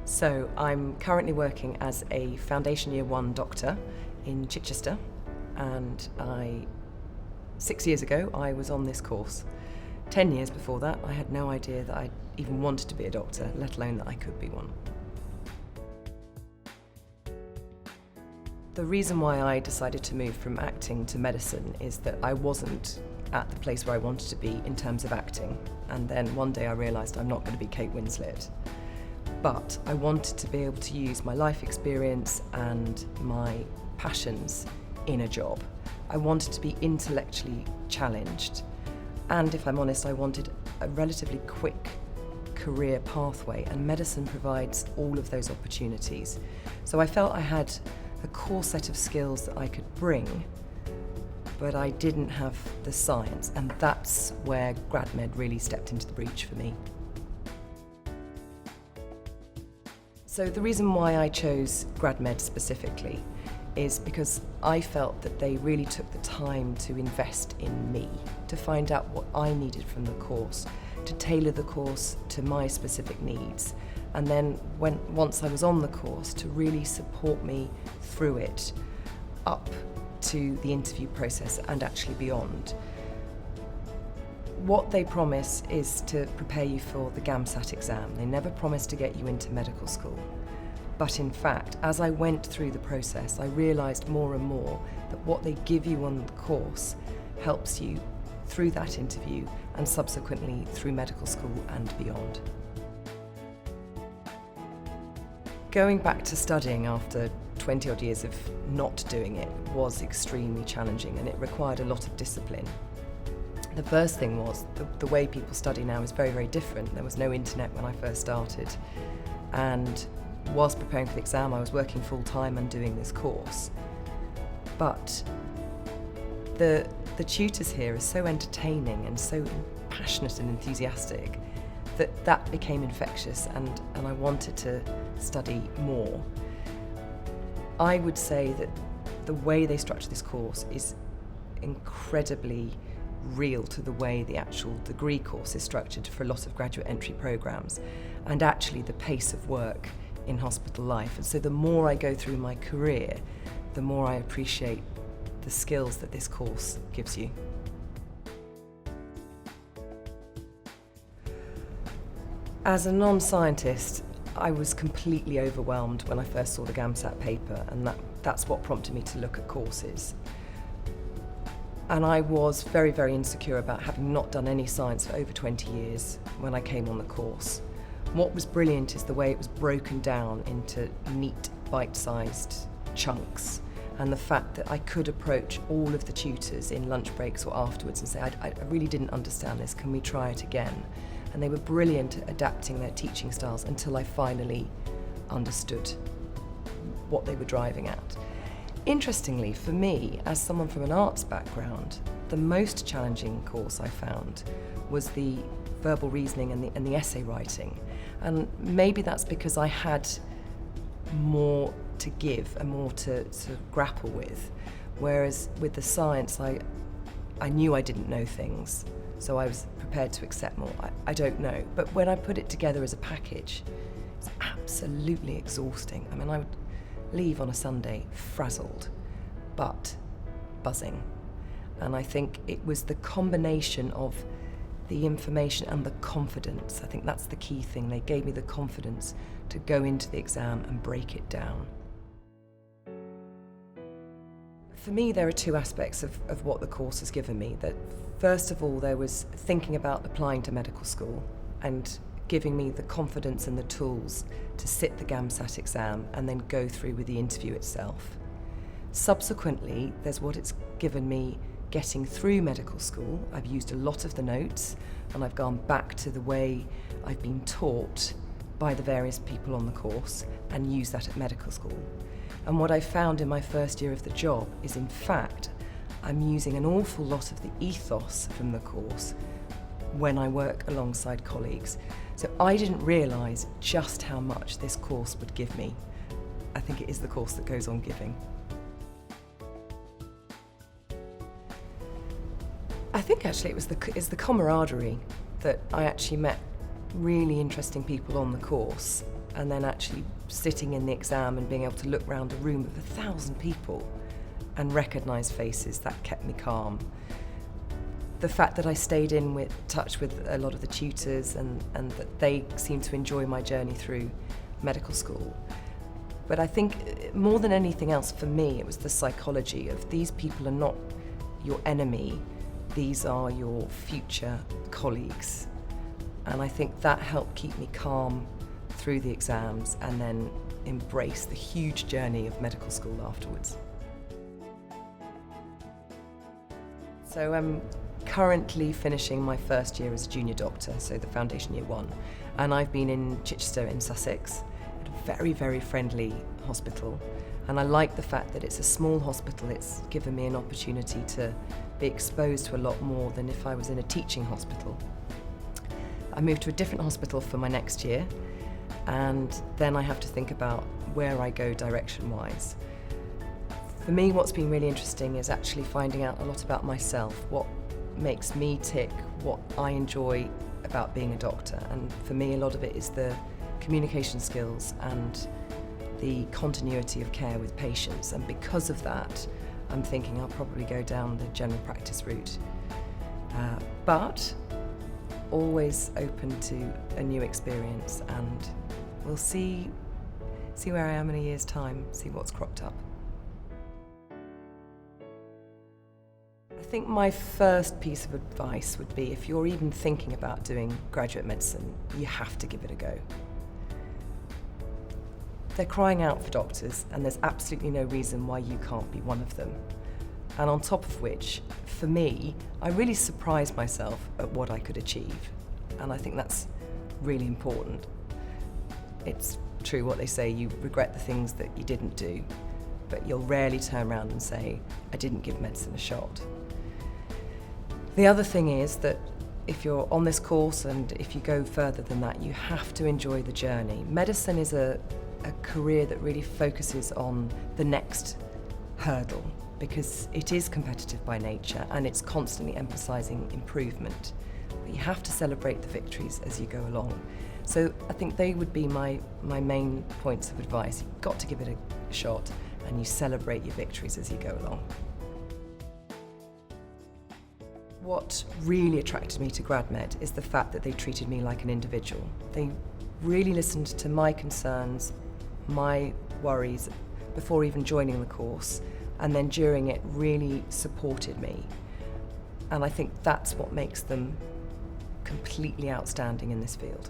So I'm currently working as a foundation year 1 doctor in Chichester, and 6 years ago I was on this course. 10 years before that I had no idea that I even wanted to be a doctor, let alone that I could be one. The reason why I decided to move from acting to medicine is that I wasn't at the place where I wanted to be in terms of acting, and then one day I realised I'm not going to be Kate Winslet. But I wanted to be able to use my life experience and my passions in a job. I wanted to be intellectually challenged, and if I'm honest, I wanted a relatively quick career pathway, and medicine provides all of those opportunities. So I felt I had a core set of skills that I could bring, but I didn't have the science, and that's where GradMed really stepped into the breach for me. So the reason why I chose GradMed specifically is because I felt that they really took the time to invest in me, to find out what I needed from the course, to tailor the course to my specific needs, and then once I was on the course, to really support me through it up to the interview process and actually beyond. What they promise is to prepare you for the GAMSAT exam. They never promise to get you into medical school. But in fact, as I went through the process, I realised more and more that what they give you on the course helps you through that interview and subsequently through medical school and beyond. Going back to studying after 20 odd years of not doing it was extremely challenging, and it required a lot of discipline. The first thing was the way people study now is very, very different. There was no internet when I first started, and whilst preparing for the exam I was working full time and doing this course. But the tutors here are so entertaining and so passionate and enthusiastic that became infectious, and I wanted to study more. I would say that the way they structure this course is incredibly real to the way the actual degree course is structured for a lot of graduate entry programmes, and actually the pace of work in hospital life. And so the more I go through my career, the more I appreciate the skills that this course gives you. As a non-scientist, I was completely overwhelmed when I first saw the GAMSAT paper, and that's what prompted me to look at courses. And I was very, very insecure about having not done any science for over 20 years when I came on the course. What was brilliant is the way it was broken down into neat, bite-sized chunks, and the fact that I could approach all of the tutors in lunch breaks or afterwards and say, I really didn't understand this, can we try it again? And they were brilliant at adapting their teaching styles until I finally understood what they were driving at. Interestingly, for me, as someone from an arts background, the most challenging course I found was the verbal reasoning and the essay writing. And maybe that's because I had more to give and more to grapple with, whereas with the science I knew I didn't know things, so I was prepared to accept more. I don't know, but when I put it together as a package, it's absolutely exhausting. I mean, I would leave on a Sunday frazzled, but buzzing. And I think it was the combination of the information and the confidence. I think that's the key thing. They gave me the confidence to go into the exam and break it down. For me, there are two aspects of what the course has given me. That first of all, there was thinking about applying to medical school and giving me the confidence and the tools to sit the GAMSAT exam and then go through with the interview itself. Subsequently, there's what it's given me getting through medical school. I've used a lot of the notes, and I've gone back to the way I've been taught by the various people on the course and used that at medical school. And what I found in my first year of the job is, in fact, I'm using an awful lot of the ethos from the course when I work alongside colleagues. So I didn't realise just how much this course would give me. I think it is the course that goes on giving. I think actually it's the camaraderie that I actually met really interesting people on the course, and then actually sitting in the exam and being able to look around a room of 1,000 people and recognise faces, that kept me calm. The fact that I stayed in touch with a lot of the tutors and that they seemed to enjoy my journey through medical school. But I think more than anything else for me, it was the psychology of these people are not your enemy, these are your future colleagues. And I think that helped keep me calm through the exams and then embrace the huge journey of medical school afterwards. So I'm currently finishing my first year as a junior doctor, so the foundation year 1, and I've been in Chichester in Sussex, at a very, very friendly hospital, and I like the fact that it's a small hospital. It's given me an opportunity to be exposed to a lot more than if I was in a teaching hospital. I moved to a different hospital for my next year, and then I have to think about where I go direction-wise. For me, what's been really interesting is actually finding out a lot about myself, what makes me tick, what I enjoy about being a doctor. And for me, a lot of it is the communication skills and the continuity of care with patients. And because of that, I'm thinking I'll probably go down the general practice route. But always open to a new experience, and we'll see where I am in a year's time, see what's cropped up. I think my first piece of advice would be, if you're even thinking about doing graduate medicine, you have to give it a go. They're crying out for doctors, and there's absolutely no reason why you can't be one of them. And on top of which, for me, I really surprised myself at what I could achieve. And I think that's really important. It's true what they say, you regret the things that you didn't do, but you'll rarely turn around and say, I didn't give medicine a shot. The other thing is that if you're on this course and if you go further than that, you have to enjoy the journey. Medicine is a career that really focuses on the next hurdle, because it is competitive by nature and it's constantly emphasising improvement. But you have to celebrate the victories as you go along. So I think they would be my main points of advice. You've got to give it a shot and you celebrate your victories as you go along. What really attracted me to GradMed is the fact that they treated me like an individual. They really listened to my concerns, my worries before even joining the course, and then during it really supported me. And I think that's what makes them completely outstanding in this field.